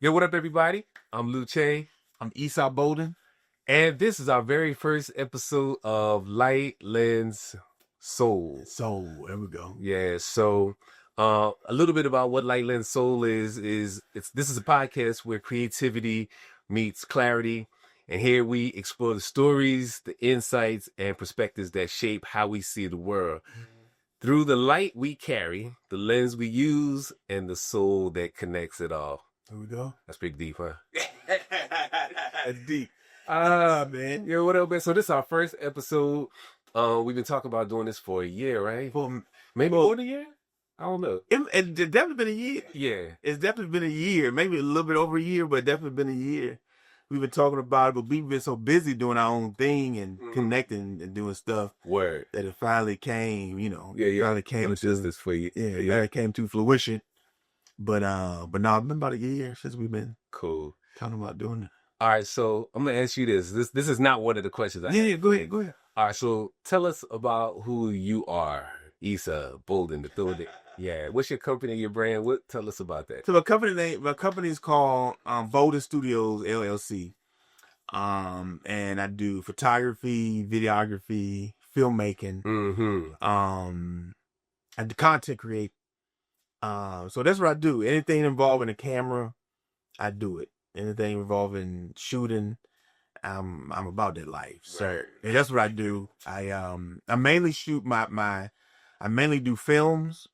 Yo, what up, everybody? I'm Luce, I'm Esau Bolden. and this is our very first episode of Light Lens Soul. So there we go. Yeah, so a little bit about what Light Lens Soul is this is a podcast where creativity meets clarity, and here we explore the stories, the insights, and perspectives that shape how we see the world. Through the light we carry, the lens we use, and the soul that connects it all. Here we go. That's pretty deep, huh? That's deep. Man. Yo, what up, man? So this is our first episode. We've been talking about doing this for a year, right? Maybe more than a year? I don't know. It's definitely been a year. Yeah. It's definitely been a year. Maybe a little bit over a year, but definitely been a year. We've been talking about it, but we've been so busy doing our own thing and connecting and doing stuff. Word. That it finally came, Yeah. finally came to this for you. Yeah, it came to fruition. But now it's been about a year since we've been Cool. talking about doing it. All right, so I'm gonna ask you this. This is not one of the questions I have. Yeah, go ahead. All right, so tell us about who you are, Esau Bolden, the third. Yeah. What's your company, your brand? Tell us about that. So my company is called Bolden Studios LLC. And I do photography, videography, filmmaking. I do content create. So that's what I do. Anything involving a camera, I do it. Anything involving shooting, I'm about that life, sir. And that's what I do. I mainly shoot I mainly do films.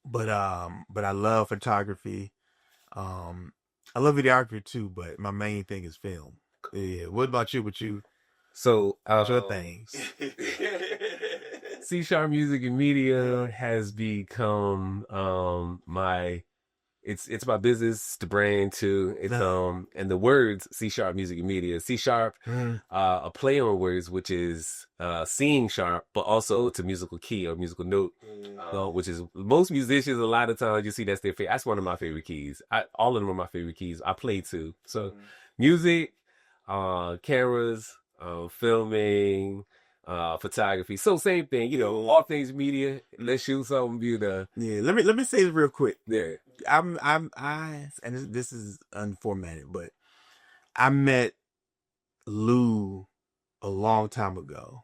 But I love photography. I love videography too, but my main thing is film. Yeah. What about you? So what's your things? C Sharp Music and Media has become my it's my business, the brand too. It's and the words C Sharp Music and Media. C Sharp, a play on words, which is seeing sharp, but also it's a musical key or musical note, which is most musicians a lot of times you see that's their favorite. That's one of my favorite keys. All of them are my favorite keys. I play too. So music, cameras, filming, photography. So same thing, all things media. Let's shoot something, Yeah, let me say this real quick. Yeah. And this is unformatted, but I met Lou a long time ago.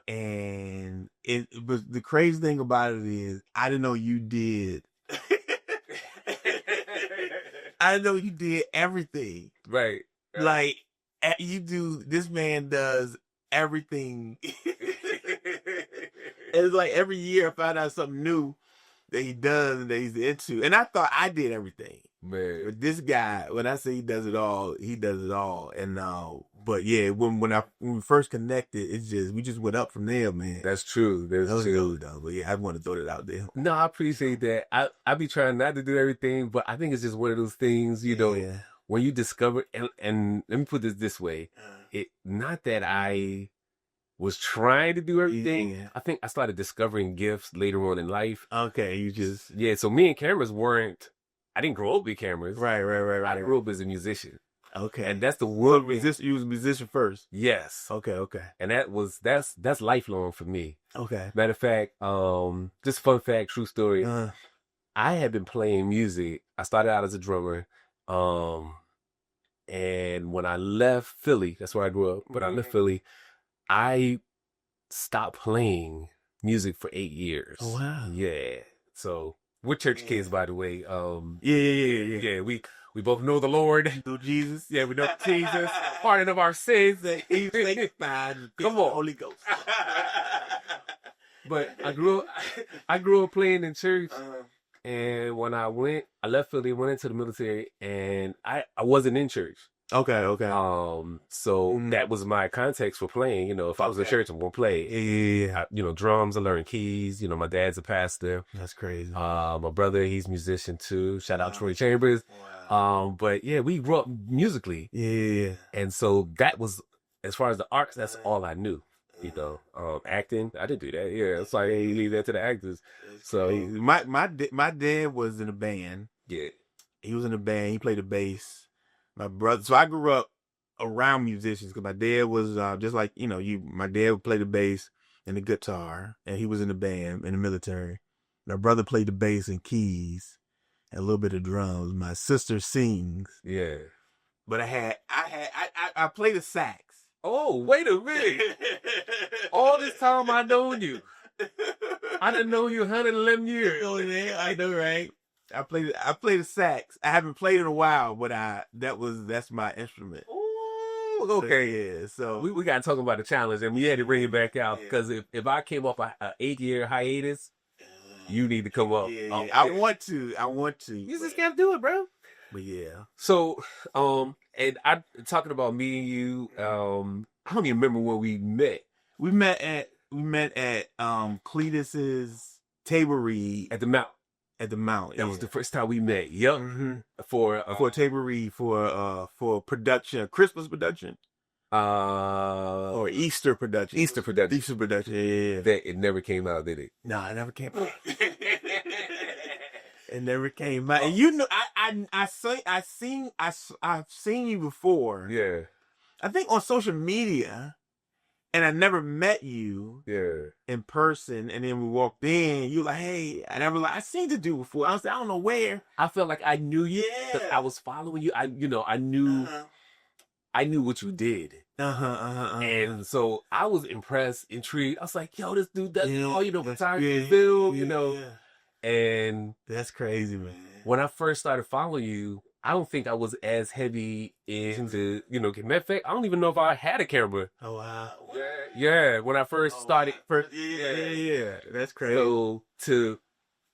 And it was the crazy thing about it is I didn't know you did. I didn't know you did everything. Right. Like this man does everything. It's like every year I find out something new that he does and that he's into. And I thought I did everything. Man. But this guy, when I say he does it all, he does it all. And but yeah, when we first connected, we just went up from there, man. That's true. That was good though. But yeah, I want to throw that out there. No, I appreciate that. I be trying not to do everything, but I think it's just one of those things, when you discover and let me put this way. Not that I was trying to do everything. Yeah. I think I started discovering gifts later on in life. Okay, so me and cameras I didn't grow up with cameras. Right. I grew up as a musician. Okay. And that's the one you was a musician first. Yes. Okay. And that's lifelong for me. Okay. Matter of fact, just fun fact, true story. I had been playing music. I started out as a drummer. And when I left Philly, that's where I grew up, but I left Philly, I stopped playing music for 8 years. Oh, wow. Yeah. So we're church kids, by the way. Yeah. We both know the Lord. Know Jesus. Yeah, we know Jesus. Pardon of our sins. He's sanctified. Come on. Holy Ghost. But I grew up playing in church. And when I left Philly, went into the military, and I wasn't in church. Okay. So that was my context for playing. If I was in church, I'm gonna play. Yeah. Drums, I learned keys. My dad's a pastor. That's crazy. My brother, he's a musician too. Shout out Troy Chambers. Wow. But yeah, we grew up musically. Yeah. And so that was, as far as the arts, that's all I knew. Acting, I didn't do that. Yeah, it's like, hey, leave that to the actors. So my dad was in a band. Yeah, he was in a band. He played the bass. My brother. So I grew up around musicians because my dad was just like my dad would play the bass and the guitar, and he was in the band in the military. My brother played the bass and keys, and a little bit of drums. My sister sings, Yeah. but I play the sax. Oh, wait a minute. All this time I known you. I done know you 111 years. I know, right? I play the sax. I haven't played in a while, but that's my instrument. Ooh, okay. Yeah, so We got to talk about the challenge, and we had to bring it back out because if I came off a 8-year hiatus, you need to come up. yeah. I want to. You just got to do it, bro. But yeah. So, and I talking about me and you. I don't even remember when we met. We met at Cletus's Table Read At the Mount. at the Mount. That was the first time we met. Yep. Mm-hmm. For Table Read for production, Christmas production or Easter production. Easter production. Easter production. Yeah. That it never came out, did it? No, it never came out. It never came out. And you know, I've seen you before. Yeah. I think on social media, and I never met you Yeah. in person. And then we walked in. You like, hey, and I was like, I seen the dude before. I was like, I don't know where. I felt like I knew you. Yeah. I was following you. I knew. I knew what you did. And so I was impressed, intrigued. I was like, yo, this dude does photography, film, And that's crazy, man. When I first started following you, I don't think I was as heavy into, matter of fact, I don't even know if I had a camera. Oh, wow. Yeah, when I first started. Yeah. That's crazy. So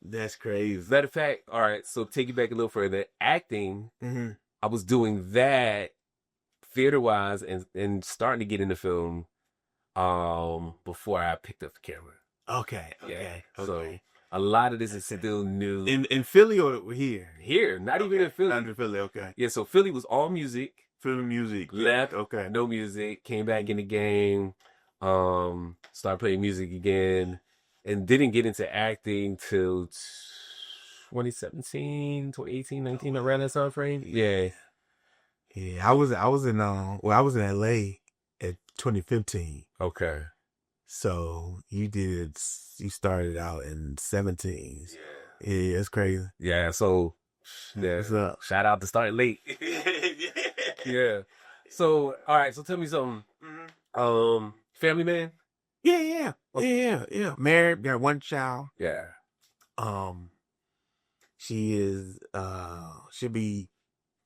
that's crazy. Matter of fact, all right, so take you back a little further. Acting, I was doing that theater-wise and starting to get into film before I picked up the camera. Okay. So a lot of this is still new. In Philly or here? Here, not even in Philly. Not in Philly, okay. Yeah, so Philly was all music. Philly music. Left, okay. No music. Came back in the game. Started playing music again. And didn't get into acting till 2017, 2018, 19, around that time frame. Yeah. Yeah, I was in LA at 2015. Okay. So you started out in 17. Yeah, it's crazy. Yeah, so what's up? Shout out to starting late. Yeah. So all right, so tell me something. Family man? Yeah. Married, got one child. Yeah. She'll be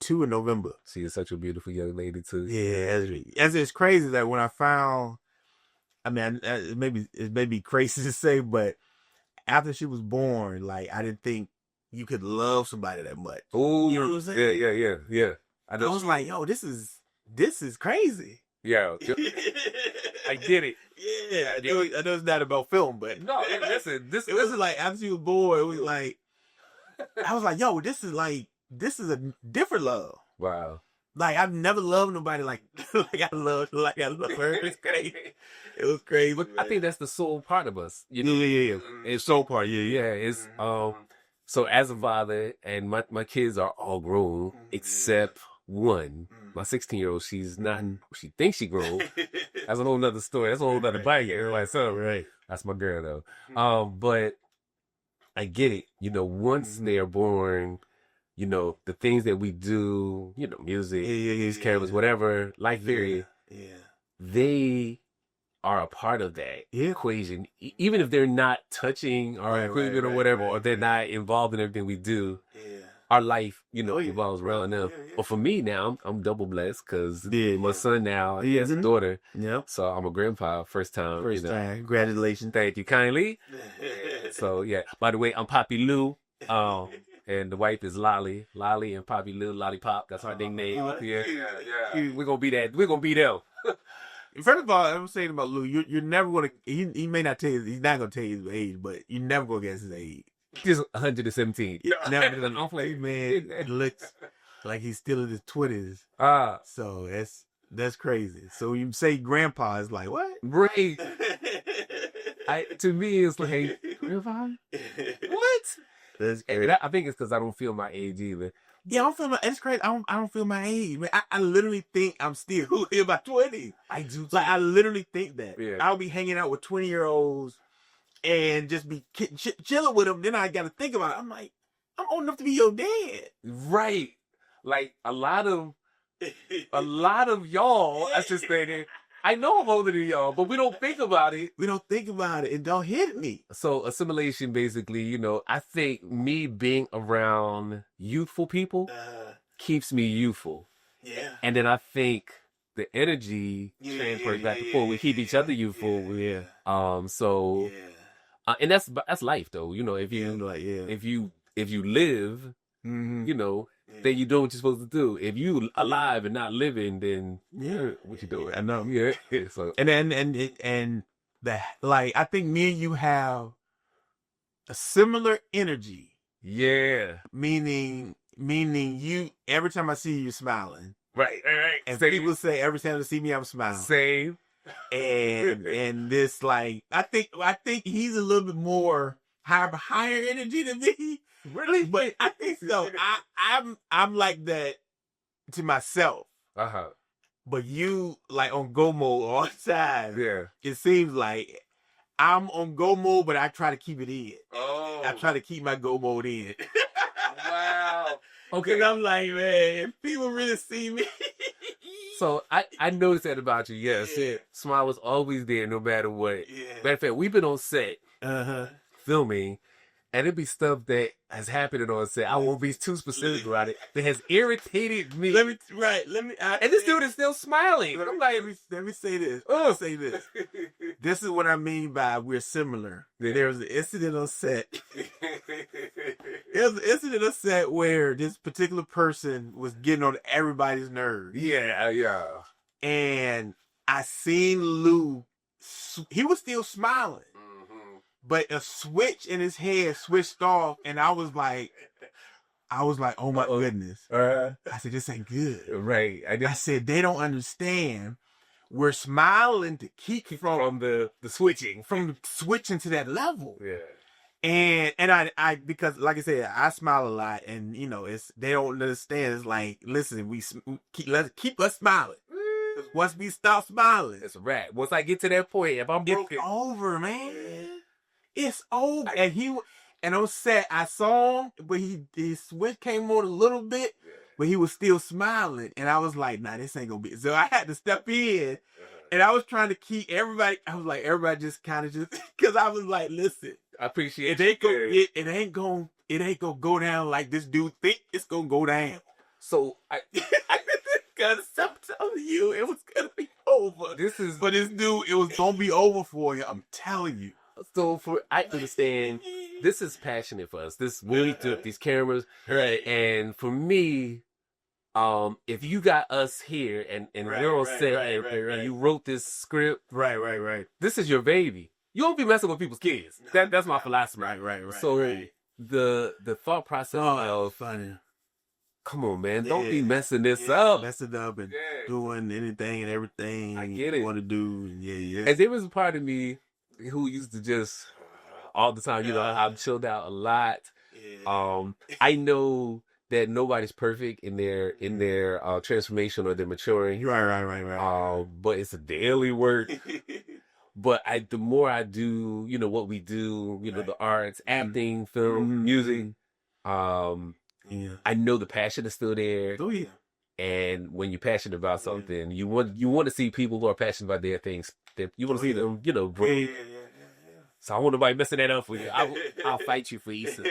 2 in November. She is such a beautiful young lady too. Yeah, as it's crazy that when I found, I mean, it may be crazy to say, but after she was born, like I didn't think you could love somebody that much. Oh, you know what I'm saying? Yeah. I was like, yo, this is crazy. Yeah, I get it. Yeah, I know it's not about film, but no, listen, this is like after she was born, it was like, I was like, yo, this is a different love. Wow. Like I've never loved nobody like I love her. It's crazy. It was crazy. But I think that's the soul part of us. Yeah. It's soul part. Yeah. It's so as a father, and my kids are all grown except one. My 16-year-old, she's not. She thinks she grown. That's a whole nother story. That's a whole nother bite. Everybody's so right. That's my girl though. But I get it. Once they are born, the things that we do, music, these cameras, whatever, life period, they are a part of that equation. Even if they're not touching our equipment or whatever, or they're not involved in everything we do, our life, revolves around them. But for me now, I'm double blessed because my son now, he has a daughter. Yep. So I'm a grandpa, first time. Time. Congratulations. Thank you kindly. So yeah. By the way, I'm Poppy Lou. And the wife is Lolly and Poppy Lou, Lollipop. That's our nickname. Yeah. We're gonna be that. We're gonna be them. First of all, I'm saying about Lou, you're never gonna. He may not tell you. He's not gonna tell you his age, but you're never gonna guess his age. Just 117. Never. I'm like, man, it looks like he's still in his 20s. So that's crazy. So you say grandpa is like what? Right. To me, it's like grandpa. What? That's crazy. I think it's because I don't feel my age either. Yeah, I don't feel my. It's crazy. I don't feel my age, man. I literally think I'm still in my 20s. I do. Like I literally think that. Yeah. I'll be hanging out with 20-year-olds and just be chilling with them. Then I got to think about it. I'm like, I'm old enough to be your dad. Right. Like a lot of y'all, I just thinking, I know I'm older than y'all, but we don't think about it. We don't think about it. It don't hit me. So assimilation, basically, you know, I think me being around youthful people keeps me youthful. Yeah. And then I think the energy transfers back and forth. We keep each other youthful. Yeah. So, and that's life though. You know, if you live, you know, then you do what you're supposed to do. If you alive and not living, then what you doing? I know. Yeah. So And that, like, I think me and you have a similar energy. yeah. Meaning you, every time I see you, you're smiling. Right. And Same. people say every time they see me, I'm smiling. Same. And this, like, I think he's a little bit more higher energy than me. Really? But I think so. I'm like that to myself. But you, like, on go mode all the time. Yeah. It seems like I'm on go mode, but I try to keep it in. Oh. I try to keep my go mode in. Wow. Okay. And I'm like, man, if people really see me. So I noticed that about you. Yes. Yeah. Smile was always there no matter what. Yeah. Matter of fact, we've been on set Uh-huh. filming, and it'd be stuff that has happened on set. I won't be too specific about it. That has irritated me. And this dude is still smiling. I'm like, let me say this. Let me say this. This is what I mean by we're similar. There was an incident on set. There was an incident on set where this particular person was getting on everybody's nerves. Yeah. And I seen Lou. He was still smiling. But a switch in his head switched off, and I was like, oh my goodness. I said, this ain't good. Right. I said, they don't understand. We're smiling to keep from the switching. from switching to that level. Yeah. And I because like I said, I smile a lot, and you know, they don't understand. It's like, listen, let's keep us smiling. Once we stop smiling, It's a wrap. Once I get to that point, if I'm broken, it's over, man. It's over. And on set, I saw him, but his switch came on a little bit, but he was still smiling. And I was like, nah, this ain't gonna be. So I had to step in, and I was trying to keep everybody. I was like, everybody just kind of because I was like, listen, I appreciate it ain't gonna go down like this dude think it's gonna go down. So Because I'm telling you, it was gonna be over. For this dude, it was gonna be over for you. I'm telling you. So I understand this is passionate for us. This really took these cameras. Right. And for me, if you got us here and we're on set and you wrote this script, Right. this is your baby. You don't be messing with people's kids. That's my philosophy. Right. So the thought process of funny. come on, man, don't be messing this up. Messing up and doing anything and everything I get you it. want to do. Yeah. And there was a part of me who used to just all the time, you know, I'm chilled out a lot. I know that nobody's perfect in their transformation or their maturing. Right. But it's a daily work. But the more I do, you know, what we do, you know, the arts, acting, film, music, I know the passion is still there. Oh yeah. And when you're passionate about something, you want to see people who are passionate about their things. You want to see them, you know, grow. Yeah. So I want nobody messing that up for you. I'll fight you for Issa.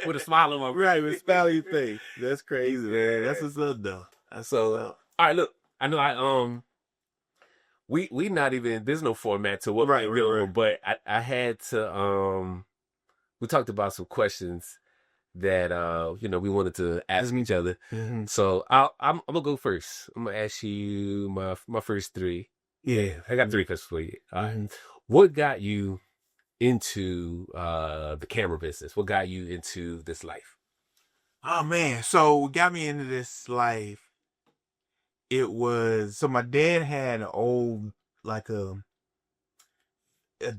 With a smile on my Right, with smiley face. That's crazy, man. That's what's up, though. All right, look. I know we not even, there's no format to what we're doing, but I had to we talked about some questions that you know, we wanted to ask each other. Mm-hmm. So I'm gonna go first. I'm gonna ask you my first three. Yeah, I got three questions for you. What got you into the camera business? What got you into this life? Oh man, so what got me into this life, it was, so my dad had an old, like the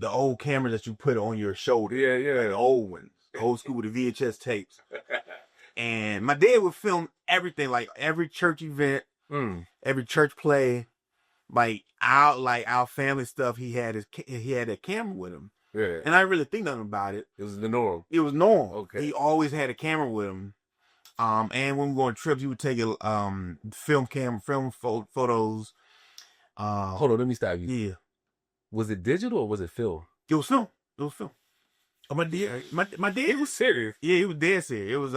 old camera that you put on your shoulder. Yeah. The old ones. Old school with the VHS tapes. And my dad would film everything, like every church event, every church play, like our family stuff. He had a camera with him. Yeah. And I didn't really think nothing about it. It was the norm. It was normal. Okay. He always had a camera with him. And when we go on trips, he would take a film photos. Hold on, let me stop you. Yeah. Was it digital or was it film? It was film. It was film. Oh, my dad. It was serious. Yeah, it was dead serious. It was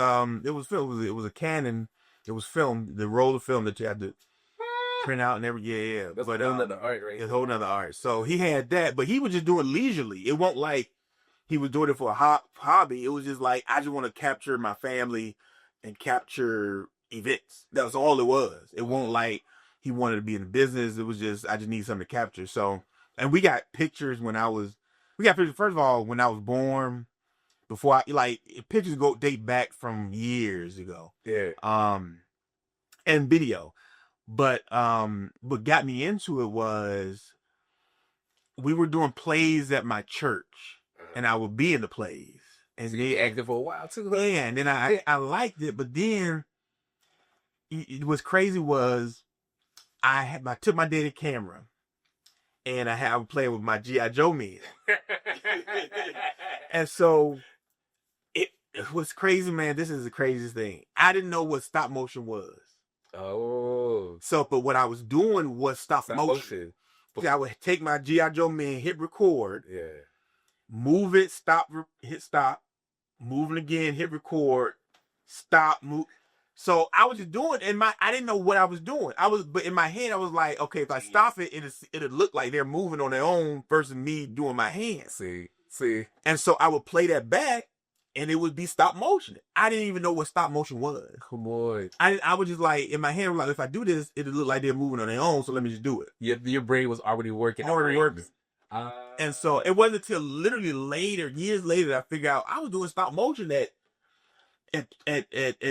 film. It was a Canon. It was film. The roll of film that you had to print out and everything. Yeah. That's a whole nother art, right? It's a whole nother art. So he had that, but he was just doing it leisurely. It wasn't like he was doing it for a hobby. It was just like, I just want to capture my family and capture events. That was all it was. It wasn't like he wanted to be in the business. It was just, I just need something to capture. So, and we got pictures first of all, when I was born, before pictures date back from years ago. Yeah. And video. But what got me into it was we were doing plays at my church, and I would be in the plays. And so you acted for a while too. Yeah, and then I liked it, but then what's crazy was I took my daddy camera, and I would play with my G.I. Joe men. And so it was crazy, man. This is the craziest thing. I didn't know what stop motion was. Oh. So, but what I was doing was stop motion. I would take my G.I. Joe man, hit record. Yeah. Move it, stop, hit stop. Moving again, hit record, stop, move. So I was just doing, I didn't know what I was doing. But in my head, I was like, okay, if I stop it, it'll look like they're moving on their own versus me doing my hands. See. And so I would play that back, and it would be stop motion. I didn't even know what stop motion was. Come on. I was just like, in my head, like, if I do this, it'll look like they're moving on their own, so let me just do it. Your brain was already working. And so it wasn't until literally years later, that I figured out I was doing stop motion at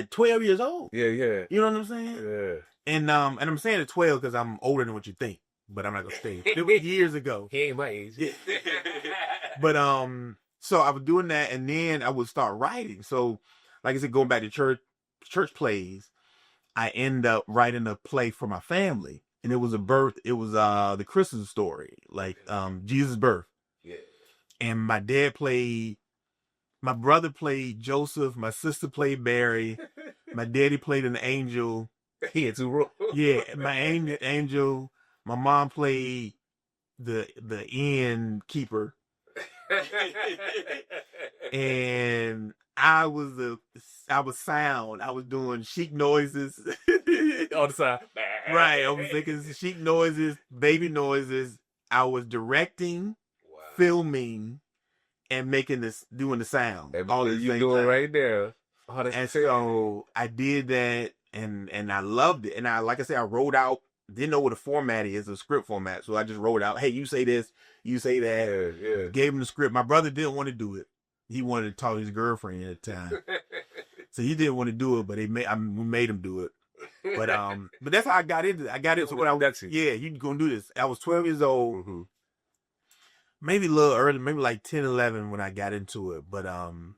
12 years old. Yeah. You know what I'm saying? Yeah. And I'm saying at 12 because I'm older than what you think, but I'm not gonna say it. It was years ago. He ain't my age. Yeah. But so I was doing that, and then I would start writing. So, like I said, going back to church plays, I end up writing a play for my family. And it was the Christmas story, like Jesus' birth. Yeah. And my brother played Joseph, my sister played Mary, my daddy played an angel. He had 2 roles. Yeah, my angel. My mom played the inn keeper. And I was sound. I was doing chic noises. On the side. Right. I was making chic noises, baby noises. I was directing, filming, and doing the sound. All you doing right there. Oh, and so I did that, and I loved it. And like I said, I wrote out, didn't know what a format is, a script format. So I just wrote out, hey, you say this, you say that. Yeah. Gave him the script. My brother didn't want to do it. He wanted to talk to his girlfriend at the time. So he didn't want to do it, but we made him do it. But that's how I got into it. I got it. So when you gonna do this. I was 12 years old. Mm-hmm. Maybe a little early, maybe like 10, 11 when I got into it. But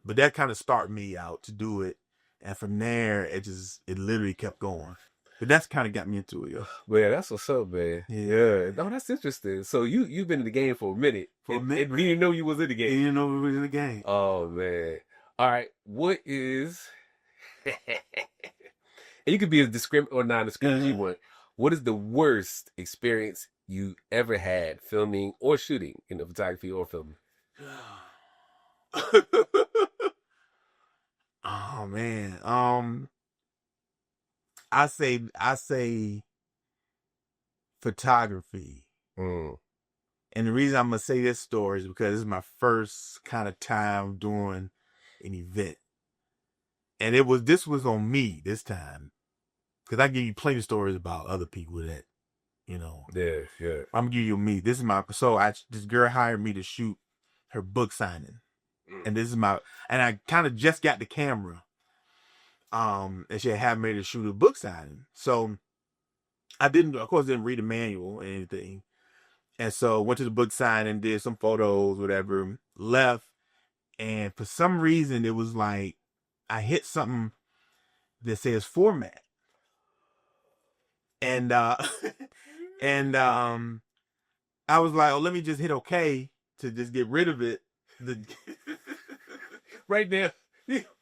that kind of started me out to do it. And from there, it literally kept going. But that's kind of got me into it, yo. But yeah, that's what's up, man. Yeah. No, that's interesting. So you've been in the game for a minute. And you didn't know you was in the game. You didn't know we was in the game. Oh, man. All right. What is... And you could be as discriminate or non-discriminate as you want. What is the worst experience you ever had filming or shooting in the photography or filming? Oh man. I say photography. Mm. And the reason I'm gonna say this story is because this is my first kind of time doing an event. And this was on me this time. Because I give you plenty of stories about other people that, Yeah. I'm gonna give you me. This girl hired me to shoot her book signing. And and I kind of just got the camera. And she had me to shoot a book signing. So I didn't read the manual or anything. And so went to the book signing, did some photos, whatever, left. And for some reason, it was like, I hit something that says format. And, I was like, oh, let me just hit okay to just get rid of it. The right there.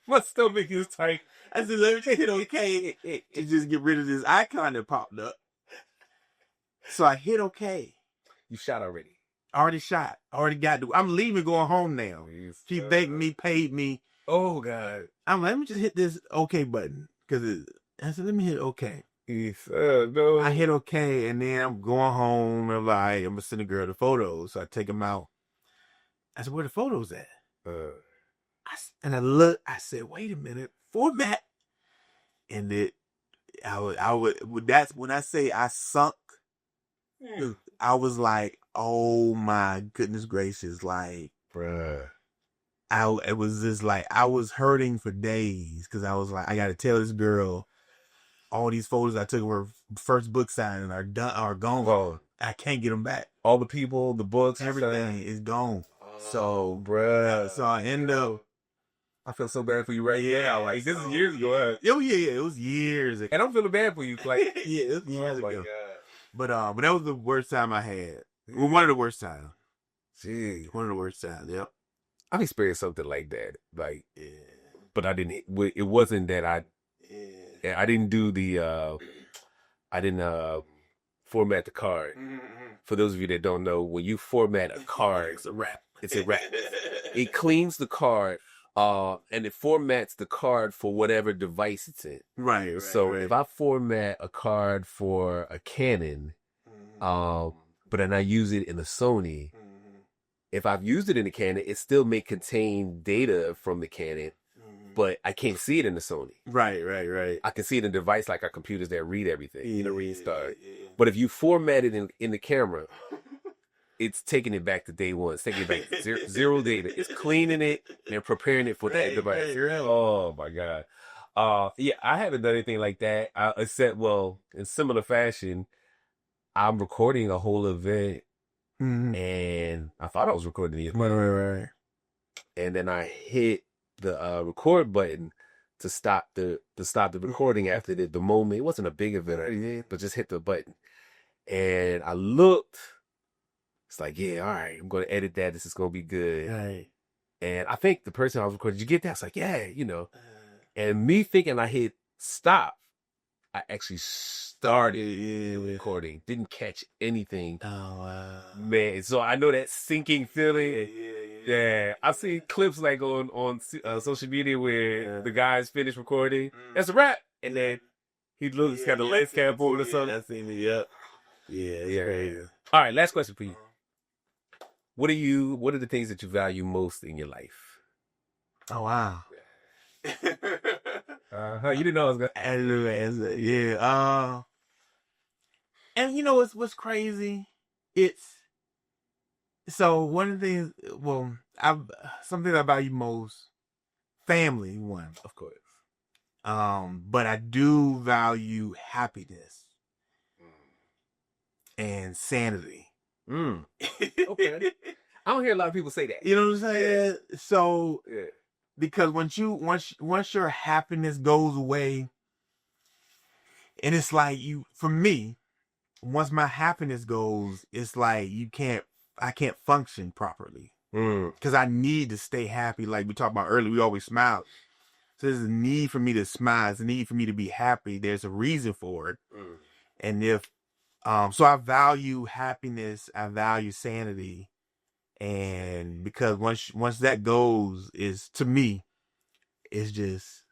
My stomach is tight. I said, let me just hit okay to just get rid of this icon that popped up. So I hit okay. You shot already. Already shot. Already got to. I'm leaving, going home now. She begged me, paid me. Oh God. I'm like, let me just hit this okay button. Cause I said, let me hit okay. No. I hit okay, and then I'm going home. I'm like, I'm gonna send the girl the photos. So I take them out. I said, where the photos at? And I look. I said, wait a minute, format. And I would. That's when I say I sunk. I was like, oh my goodness gracious, like, bruh. It was just like, I was hurting for days because I was like, I got to tell this girl all these photos I took of her first book signing are gone. Whoa. I can't get them back. All the people, the books, everything is gone. So, bruh. So I end up. I feel so bad for you right now. Like, this is years ago. Oh, yeah, it was years ago. And I'm feeling bad for you. Like, yeah, it was years ago. God. But that was the worst time I had. Well, one of the worst times. Gee. One of the worst times, yep. I've experienced something like that. Like, but I didn't, it wasn't that I didn't do the, I didn't format the card. For those of you that don't know, when you format a card, it's a wrap. It's a wrap. It cleans the card, and it formats the card for whatever device it's in. Right. So if I format a card for a Canon, but then I use it in a Sony, if I've used it in the Canon, it still may contain data from the Canon, but I can't see it in the Sony. Right. I can see it in a device like our computers that read everything, read stuff. But if you format it in the camera, it's taking it back to day one. It's taking it back to zero data. It's cleaning it and preparing it for that device. Oh my God. Yeah, I haven't done anything like that. Except, well, in similar fashion, I'm recording a whole event, and I thought I was recording the event. Right. And then I hit the record button to stop the recording after the moment. It wasn't a big event or anything, but just hit the button. And I looked. It's like, yeah, all right, I'm going to edit that. This is going to be good. Right. And I think the person I was recording, did you get that? It's like, yeah, And me thinking I hit stop, I actually started recording. Didn't catch anything. Oh, wow. Man, so I know that sinking feeling. Yeah. I've seen clips like on social media where the guys finish recording. That's a wrap. And then he looks, got the lens cap on or something. I've seen it, yep. Yeah. Crazy. All right, last question for you. What are the things that you value most in your life? Oh, wow. You didn't know I was going to answer. Yeah. And you know what's crazy? So one of the things, something I value most, family, one. Of course. But I do value happiness and sanity. Okay. I don't hear a lot of people say that. You know what I'm saying? So, because once your happiness goes away, and it's like for me, once my happiness goes, it's like I can't function properly. Because I need to stay happy. Like we talked about earlier, we always smile. So there's a need for me to smile. There's a need for me to be happy. There's a reason for it. And so I value happiness. I value sanity. And because once that goes, to me, it's just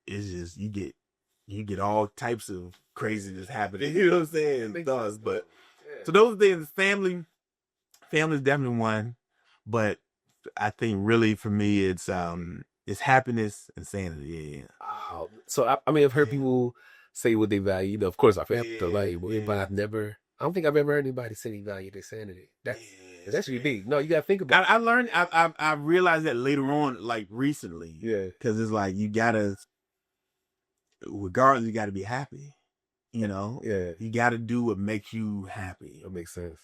you get all types of craziness happening. You know what I'm saying? It does, but so those things, family is definitely one. But I think really for me, it's happiness and sanity. Yeah. So I mean, I've heard people say what they value. Of course, I've had to but I don't think I've ever heard anybody say they value their sanity. That's unique. No, you gotta think about it. I learned. I realized that later on, like recently. Yeah. Because it's like you gotta, regardless, you gotta be happy. You know. Yeah. You gotta do what makes you happy. That makes sense.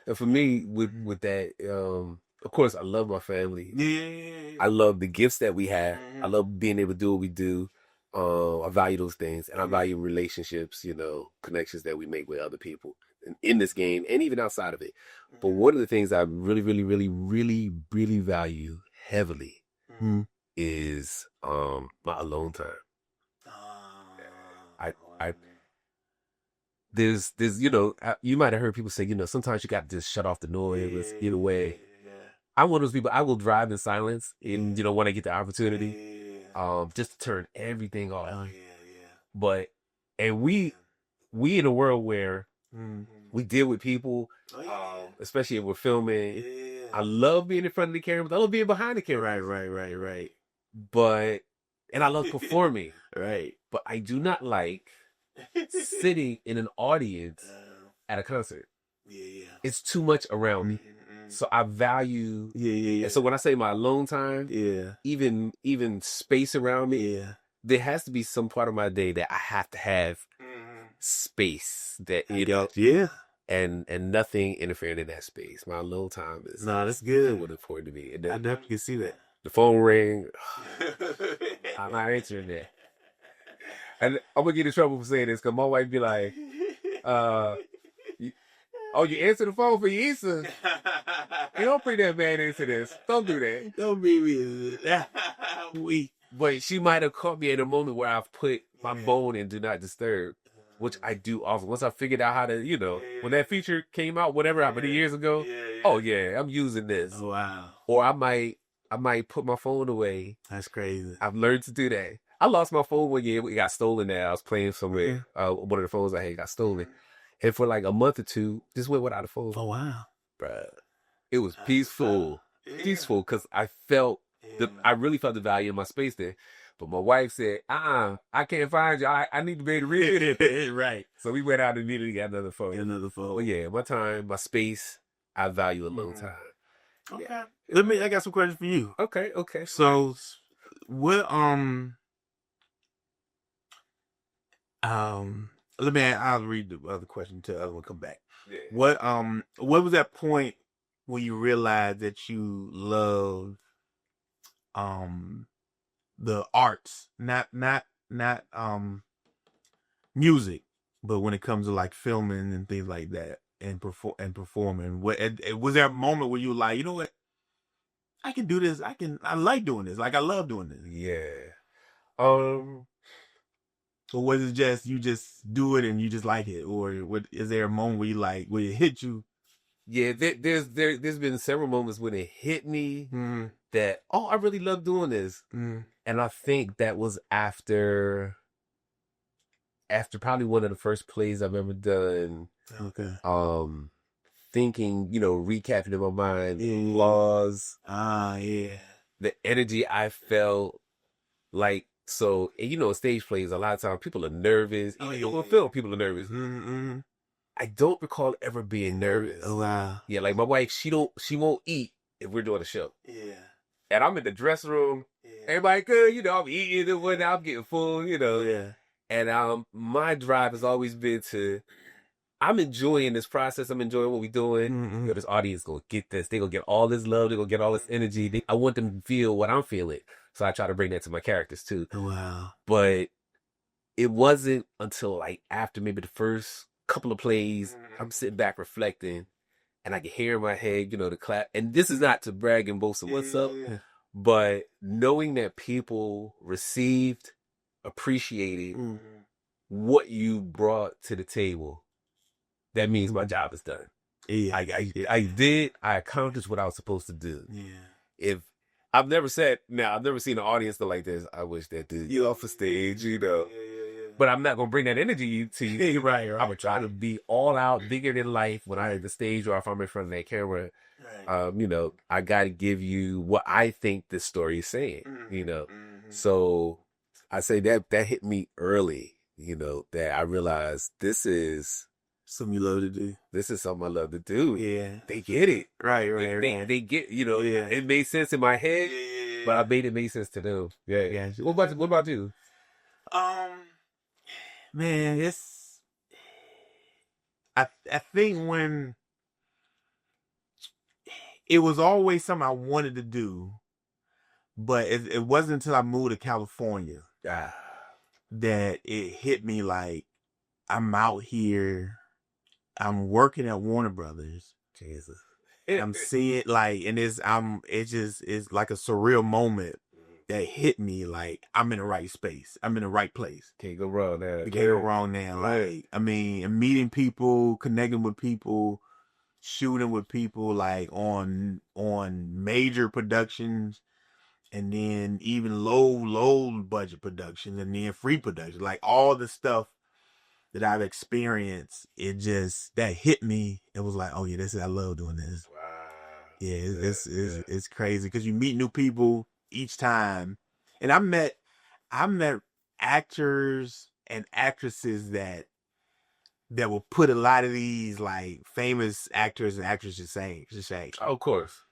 And for me, with that, of course, I love my family. Yeah. I love the gifts that we have. I love being able to do what we do. I value those things, and I value relationships. Connections that we make with other people. in this game and even outside of it. But one of the things I really, really, really, really, really value heavily is my alone time. I there's you might have heard people say, sometimes you got to just shut off the noise, get away. I'm one of those people. I will drive in silence, and when I get the opportunity, just to turn everything off. But we in a world where we deal with people, especially if we're filming. I love being in front of the camera, but I love being behind the camera. Right. And I love performing. Right. But I do not like sitting in an audience at a concert. It's too much around me. So I value. And so when I say my alone time, even space around me, there has to be some part of my day that I have to have space that and nothing interfering in that space. My alone time is that's good. What important to me. And I definitely can see that. The phone ring, I'm not answering that. And I'm gonna get in trouble for saying this because my wife be like, you answer the phone for your Issa. You don't bring that man into this. Don't do that. Don't bring me. But she might have caught me in a moment where I've put my phone in Do Not Disturb, which I do often. Once I figured out how to, when that feature came out, whatever, how many years ago, I'm using this. Oh, wow. Or I might put my phone away. That's crazy. I've learned to do that. I lost my phone one year. It got stolen now. I was playing somewhere. One of the phones I had got stolen. And for like a month or two, just went without a phone. Oh, wow. Bruh. It was peaceful. Peaceful because I felt, I really felt the value in my space there. But my wife said, I can't find you. I need to be able to read it. Right. So we went out and immediately got another phone. Well, yeah, my time, my space, I value a long time. Okay. Yeah. I got some questions for you. Okay. So what I'll read the other question until the other one come back. Yeah. What was that point when you realized that you loved the arts, not music, but when it comes to like filming and things like that and performing? Was there a moment where you were like, you know what, I can do this, I like doing this, like I love doing this? Or was it just you just do it and you just like it, or is there a moment where it hit you? Yeah, there's been several moments when it hit me that I really love doing this, and I think that was after probably one of the first plays I've ever done. Okay. Thinking, recapping in my mind laws. The energy I felt like. So, stage plays, a lot of times people are nervous. Even film, people are nervous. I don't recall ever being nervous. Oh, wow. Yeah, like my wife, she won't eat if we're doing a show. Yeah. And I'm in the dressing room. Yeah. Everybody good, I'm eating and whatnot, I'm getting full, Yeah. And my drive has always been I'm enjoying this process. I'm enjoying what we're doing. This audience gonna get this. They gonna get all this love. They gonna get all this energy. I want them to feel what I'm feeling. So I try to bring that to my characters too. Wow. But it wasn't until like after maybe the first couple of plays, I'm sitting back reflecting, and I can hear in my head, the clap. And this is not to brag and boast of what's up, but knowing that people received, appreciated what you brought to the table, that means my job is done. Yeah. I accomplished what I was supposed to do. Yeah. I've never seen an audience like this. I wish that dude, you off the stage, Yeah. But I'm not gonna bring that energy to you. Right. I'm gonna try to be all out, bigger than life when I'm at the stage or if I'm in front of that camera. Right. I gotta give you what I think this story is saying. So I say that hit me early. That I realized this is something you love to do. This is something I love to do. Yeah. They get it. Right. They get, it made sense in my head, but I made it make sense to them. Yeah. What about you? Man, I think when it was always something I wanted to do, but it wasn't until I moved to California that it hit me like I'm out here I'm working at Warner Brothers. Jesus. I'm seeing like, and it's like a surreal moment that hit me. Like I'm in the right space. I'm in the right place. Can't go wrong now. You can't go wrong now. Like, I mean, and meeting people, connecting with people, shooting with people, like on major productions, and then even low budget productions, and then free production. Like all the stuff that I've experienced, it just that hit me. It was like, oh yeah, I love doing this. Wow. Yeah, it's crazy because you meet new people each time, and I met actors and actresses that will put a lot of these like famous actors and actresses to shame. Of course.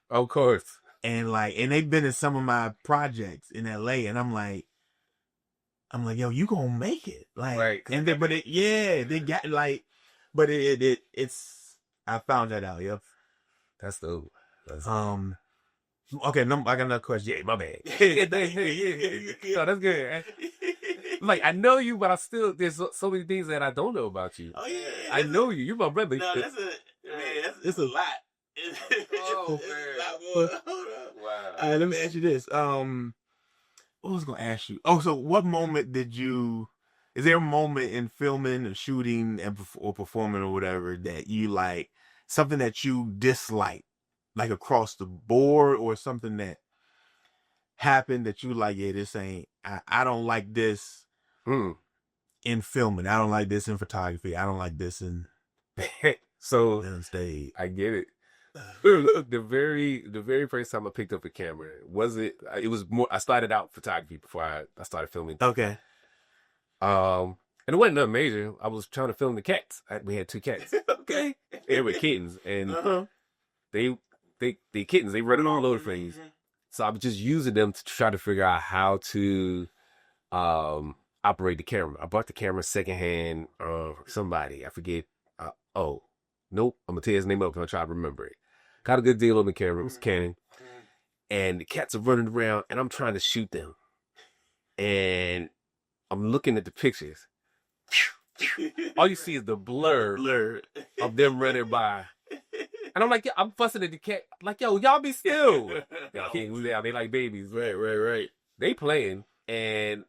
And they've been in some of my projects in LA, and I'm like, yo, you gonna make it, like, right? And then, they got like, but it's I found that out. Yep, that's dope. Okay, no, I got another question. Yeah, my bad. No, that's good. Like I know you, but I still there's so many things that I don't know about you. Oh yeah, I know you. You're my brother. No, it's a lot. Oh, man. Wow. All right, let me ask you this. What was I gonna ask you? Oh, so what moment is there a moment in filming or shooting or performing or whatever that you like, something that you dislike, like across the board, or something that happened that you like, yeah, this ain't, I don't like this in filming. I don't like this in photography. I don't like this in so on stage. I get it. Look, the very first time I picked up a camera, it was more, I started out photography before I started filming. Okay. And it wasn't nothing major. I was trying to film the cats. We had 2 cats. Okay. They were kittens, and they kittens. They run all over the place. So I was just using them to try to figure out how to operate the camera. I bought the camera secondhand from somebody. I forget. Nope. I'm gonna tell his name up and I'll try to remember it. Got a good deal on the camera. It was Canon. And the cats are running around and I'm trying to shoot them. And I'm looking at the pictures. All you see is the blur of them running by. And I'm like, yeah, I'm fussing at the cat. I'm like, yo, y'all be still. Y'all can't move out. They like babies. Right. They playing. And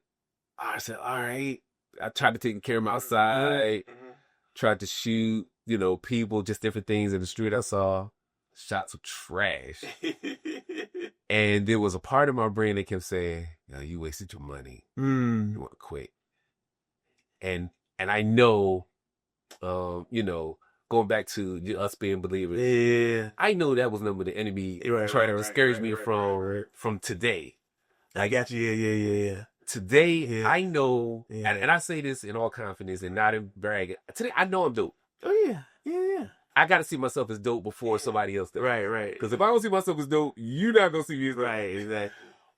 I said, all right. I tried to take the camera outside. Tried to shoot, people, just different things in the street I saw. Shots of trash. And there was a part of my brain that kept saying, you wasted your money. You want to quit. And I know, going back to us being believers. Yeah. I know that was number the enemy trying to discourage me from today. I got you. Yeah. Today, I know, and I say this in all confidence and not in bragging. Today, I know I'm dope. Oh, yeah. I got to see myself as dope before somebody else does. Right. Because if I don't see myself as dope, you're not going to see me as dope. Right, exactly.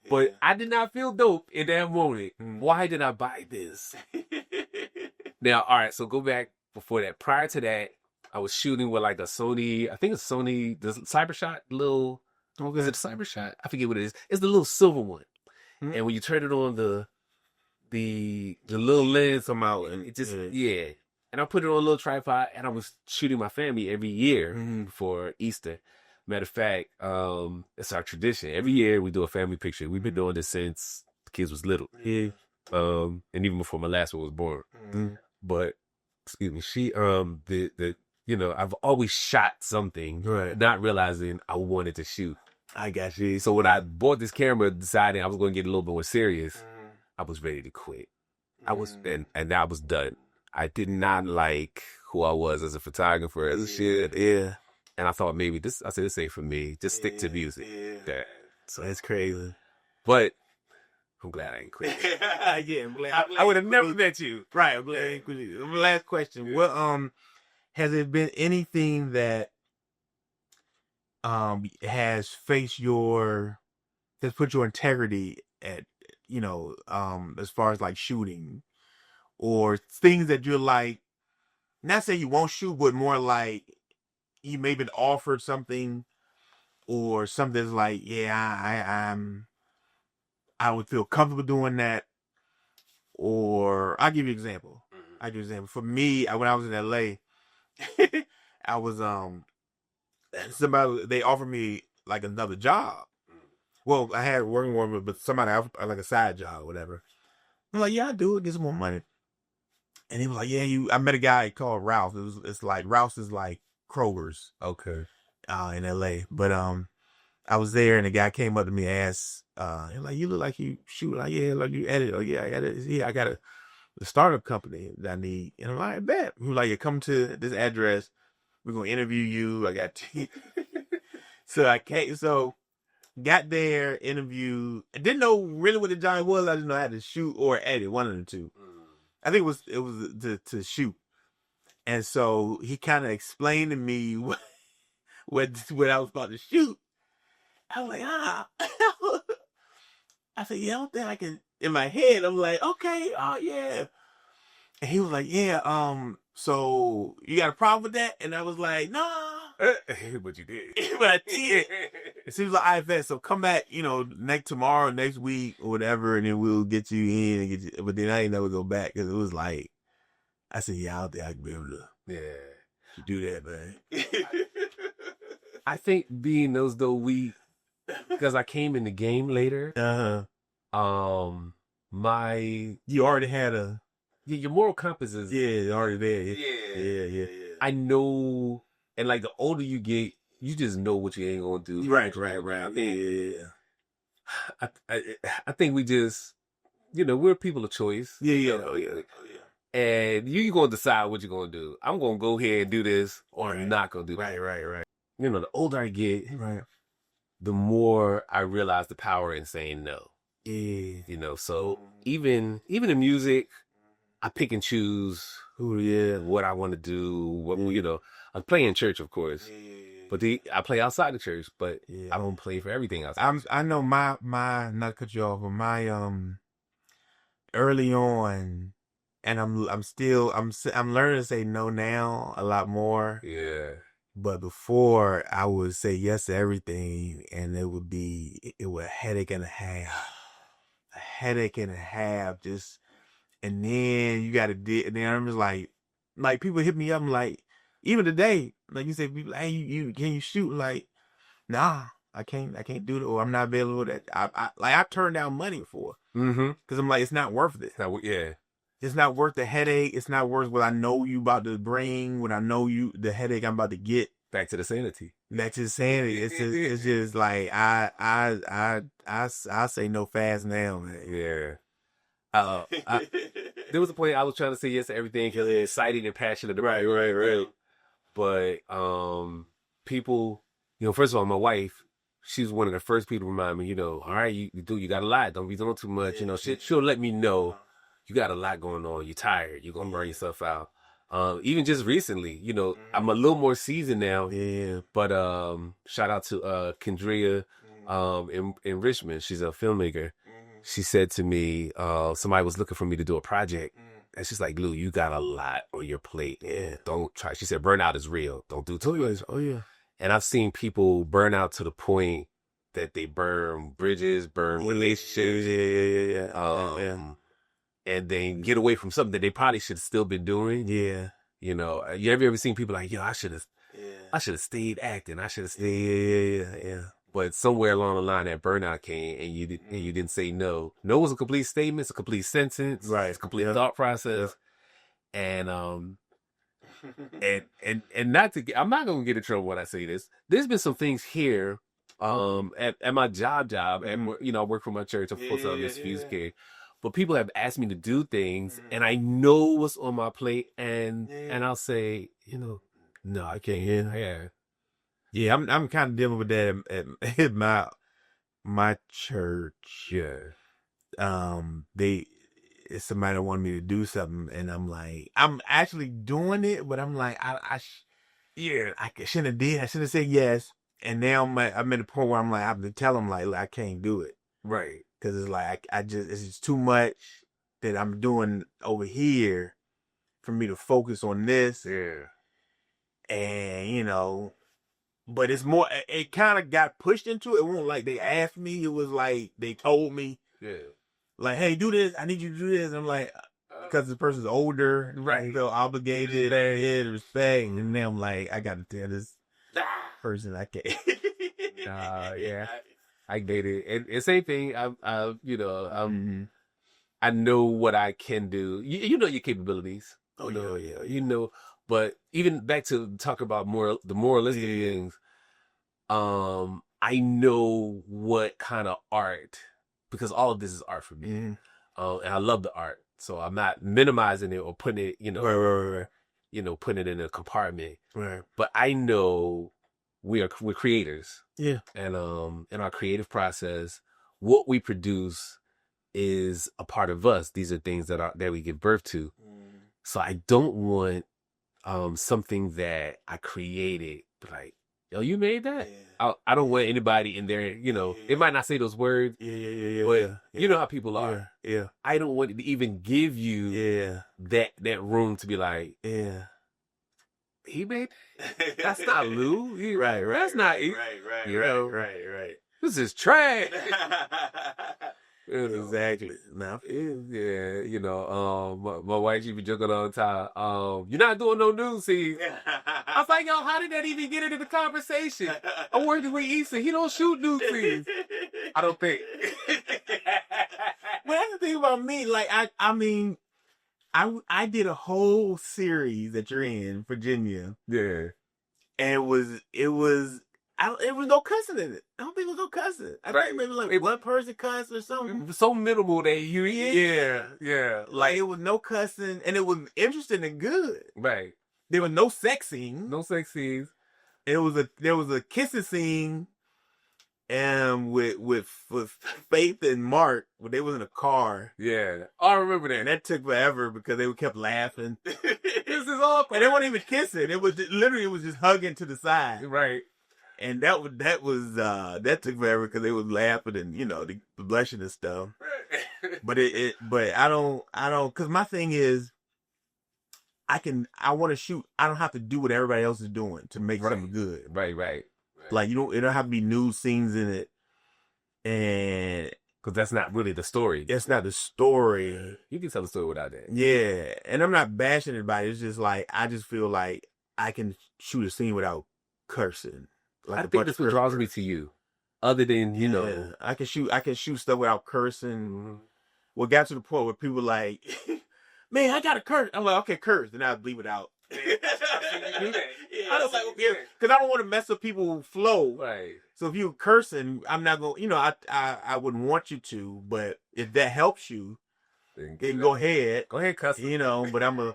But I did not feel dope in that moment. Why did I buy this? Now, all right, so go back before that. Prior to that, I was shooting with like a Sony, I think it's Sony, the CyberShot little, is it CyberShot? I forget what it is. It's the little silver one. And when you turn it on, the little lens come out, and it just And I put it on a little tripod, and I was shooting my family every year for Easter. Matter of fact, it's our tradition. Every year we do a family picture. We've been doing this since the kids was little. Yeah. And even before my last one was born. But excuse me, she I've always shot something, not realizing I wanted to shoot. I got you. So when I bought this camera, deciding I was going to get a little bit more serious, I was ready to quit. I was, and I was done. I did not like who I was as a photographer, as a shit. Yeah. And I thought maybe this ain't for me. Just stick to music. Yeah. So that's crazy. But I'm glad I ain't quit. I'm glad. I would have never met you. Right. I'm glad I ain't quit. Last question. Yeah. Well, has there been anything that has put your integrity at, as far as like shooting, or things that you're like, not saying you won't shoot, but more like you may have been offered something, or something that's like, I would feel comfortable doing that. Or I'll give you an example. For me, when I was in LA, I was somebody they offered me like another job. Well, I had working one, but somebody else, like a side job or whatever. I'm like, yeah, I do it, get some more money. And he was like, yeah, I met a guy called Ralph. It's like Ralph's is like Kroger's, Okay. in LA. But I was there and the guy came up to me and asked, he was like, you look like you shoot. Like, yeah, like you edit. Oh yeah, I got it. Yeah, I got a startup company that I need. And I'm like, I bet. He was like, you come to this address. We're gonna interview you. I got so I came. So got there, interviewed. I didn't know really what the job was. I didn't know how to shoot or edit. One of the two. I think it was to shoot. And so he kind of explained to me what I was about to shoot. I was like, I said, yeah, I don't think I can. In my head, I'm like, okay, oh yeah. And he was like, yeah, so you got a problem with that? And I was like, nah. But you did. But I did. It seems like I bet. So come back, tomorrow, next week, or whatever, and then we'll get you in and get you. But then I ain't never go back because it was like, I said, yeah, I don't think I can be able to do that, man. I think being those though because I came in the game later. You already had your moral compass is already there. Yeah. I know, and like the older you get, you just know what you ain't gonna do. Right. I think we just, we're people of choice. Yeah. And you gonna decide what you're gonna do. I'm gonna go ahead and do this, or I'm not gonna do that. Right. The older I get, right, the more I realize the power in saying no. Yeah. So even in music, I pick and choose what I want to do. What I play in church, of course, but I play outside the church. But I don't play for everything outside. I know my not to cut you off, but my early on, and I'm learning to say no now a lot more. Yeah. But before I would say yes to everything, and it would a headache and a half, just. And then you got to and then I'm just like people hit me up. I'm like, even today, like you said, people, hey, you can you shoot? Like, nah, I can't do it, or I'm not available. That I turned down money for, because I'm like, it's not worth it. It's not worth the headache. It's not worth what I know you about to bring. What I know the headache I'm about to get. Back to the sanity. It's just like I say no fast now, man. Yeah. There was a point I was trying to say yes to everything because it's exciting and passionate. Right. But people, first of all, my wife, she's one of the first people to remind me, all right, you got a lot. Don't be doing too much. She'll let me know you got a lot going on. You're tired. You're gonna burn yourself out. Even just recently, I'm a little more seasoned now. Yeah. But shout out to Kendria in Richmond. She's a filmmaker. She said to me, somebody was looking for me to do a project. And she's like, Lou, you got a lot on your plate. Yeah. Don't try. She said, burnout is real. Don't do too much. Oh, yeah. And I've seen people burn out to the point that they burn bridges, burn relationships. Yeah. And then get away from something that they probably should have still been doing. Yeah. You ever seen people like, I should have stayed acting. I should have stayed. Yeah. But somewhere along the line, that burnout came, and you didn't say no. No was a complete statement. It's a complete sentence. Right. It's a complete thought process. And and not to I'm not gonna get in trouble when I say this. There's been some things here, at my job, and I work for my church. I'm full time music care. But people have asked me to do things, and I know what's on my plate, and I'll say, no, I can't. Yeah, I'm kind of dealing with that at my church. Yeah. It's somebody that wanted me to do something, and I'm like, I'm actually doing it, but I'm like, I shouldn't have did. I should have said yes. And now I'm at a point where I'm like, I have to tell them like I can't do it. Right. Because it's like it's just too much that I'm doing over here for me to focus on this. Yeah. And but it's more. It kind of got pushed into it. It wasn't like they asked me. It was like they told me. Yeah. Like, hey, do this. I need you to do this. And I'm like, because the person's older, Right. I feel obligated, yeah, respect, and then I'm like, I gotta tell this person I can't. Yeah, I get it. And same thing. Mhm. I know what I can do. You know your capabilities. Oh, You know, yeah. you know. But even back to talk about the moralistic things. I know what kind of art, because all of this is art for me. Mhm. And I love the art, so I'm not minimizing it or putting it, Right. putting it in a compartment. Right. But I know we're creators, Yeah. and in our creative process, what we produce is a part of us. These are things that we give birth to. So I don't want something that I created, like, yo, you made that. I don't want anybody in there. It might not say those words, Yeah. but you know how people are. Yeah. I don't want to even give you Yeah. that room to be like, Yeah. he made that? That's not Lou. Right. That's not. Right. This is trash. Exactly. Now, My wife, she be joking all the time. You're not doing no news scenes. I was like, yo, how did that even get into the conversation? I'm working with Issa. He don't shoot news scenes. I don't think. Well, that's the thing about me. Like, I mean, I did a whole series that you're in, Virginia, Yeah. and it was no cussing in it. I don't think it was no cussing. I think maybe like one person cussed or something. So minimal that yeah. Like, it was no cussing, and it was interesting and good. Right. There was no sex scene. No sex scenes. There was a kissing scene, and with Faith and Mark, when they was in a car. Yeah. I remember that. And that took forever because they kept laughing. This is awkward. And they weren't even kissing. It was just hugging to the side. Right. And that took forever because they was laughing and the blushing and stuff. But but I don't, because my thing is, I want to shoot. I don't have to do what everybody else is doing to make something good. Right. Like, it don't have to be nude scenes in it. And because that's not really the story. That's not the story. You can tell the story without that. Yeah. And I'm not bashing anybody. It's just like, I just feel like I can shoot a scene without cursing. Like, I think that's what draws me to you. Other than, I can shoot stuff without cursing. Mm-hmm. What got to the point where people like, man, I got to curse. I'm like, okay, curse. Then I leave it out. I was like, okay, because I don't want to mess up people's flow. Right. So if you cursing, I'm not going. I wouldn't want you to, but if that helps you, then go ahead. Go ahead, cuss. But I'm gonna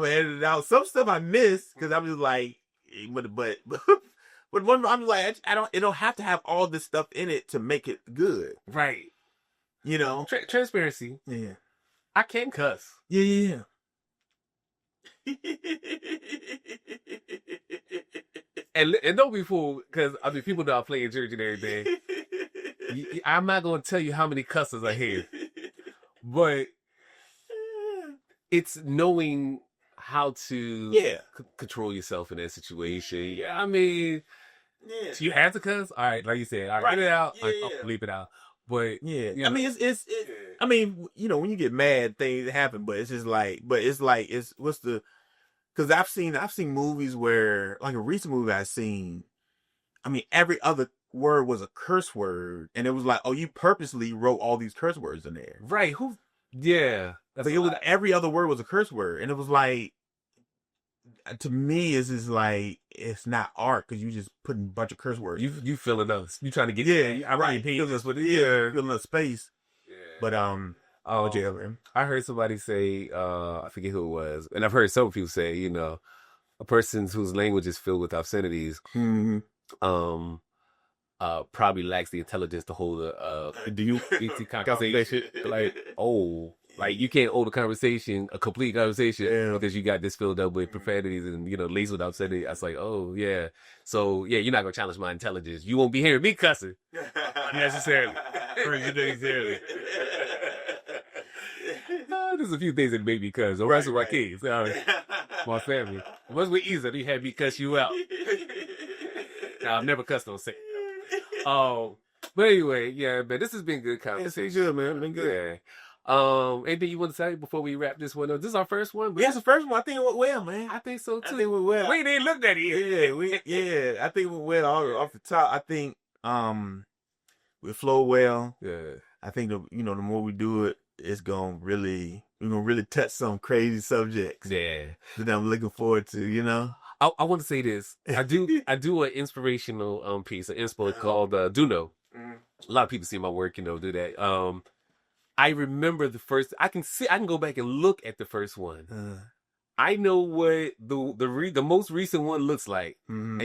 edit it out. Some stuff I miss because I'm just like, but one, I'm like, it don't have to have all this stuff in it to make it good. Right. Transparency. Yeah. I can cuss. Yeah. And don't be fooled, because people know I play in church and everything. I'm not gonna tell you how many cusses I hear, but it's knowing how to control yourself in that situation. I mean, so you have to cuss. All right, like you said, all right, get it out. I'll bleep it out. But I mean, it's I mean, when you get mad, things happen. But it's just like, what's the? Because I've seen movies where, like a recent movie I've seen, I mean, every other word was a curse word, and it was like, oh, you purposely wrote all these curse words in there, right? Yeah. Like, it was every other word was a curse word, and it was like, to me, it's just like, it's not art because you just putting a bunch of curse words. You filling up. You trying to get filling up space. Yeah. But I heard somebody say, I forget who it was, and I've heard some people say, a person whose language is filled with obscenities, probably lacks the intelligence to hold a conversation. Like, you can't hold a complete conversation because you got this filled up with profanities and, laced with obscenity. I was like, oh, yeah. So, yeah, you're not going to challenge my intelligence. You won't be hearing me cussing. Necessarily. There's a few things that made me cuss. The rest of my kids, my family. Once with Issa, they had me cuss you out. Now, I've never cussed on set. But anyway, yeah, man, this has been good conversation. It's good, man. It's been good. Yeah. Anything you want to say before we wrap this one up? This is our first one. Yeah, it's the first one. I think it went well, man. I think so I too. think it went well. We didn't look at it. Yeah, I think it went well off the top. I think we flow well. Yeah. I think the more we do it, we're gonna really touch some crazy subjects. Yeah. That I'm looking forward to. I want to say this. I do an inspirational piece, an inspo called Duno. A lot of people see my work, do that. I remember the first. I can go back and look at the first one. I know what the most recent one looks like, and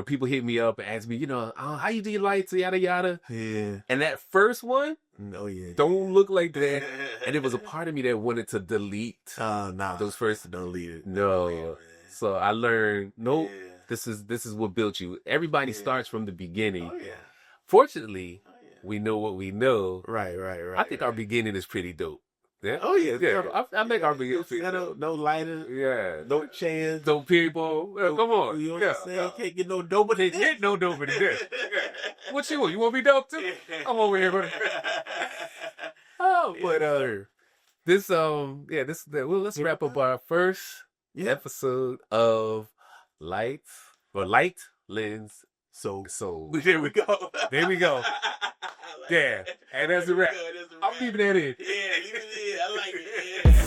people hit me up and ask me, how you do your lights, yada yada. Yeah. And that first one, oh yeah, don't look like that. And it was a part of me that wanted to delete. Nah, those first. Don't delete it. No. Yeah, so I learned, nope. Yeah. This is what built you. Everybody starts from the beginning. Oh yeah. Fortunately, we know what we know. Right. I think our beginning is pretty dope. Yeah. Oh yeah. I think our beginning. No lighter. Yeah. No chance. No people. Come on. You know what I'm saying? Can't get no dope in this. Get no dope in this. What you want? You want to be dope too? I'm over here. But this let's wrap up our first episode of Light Lens Soul. There we go. There we go. Yeah, and that's a wrap. I'm leaving that in. Yeah, I like it. Yeah.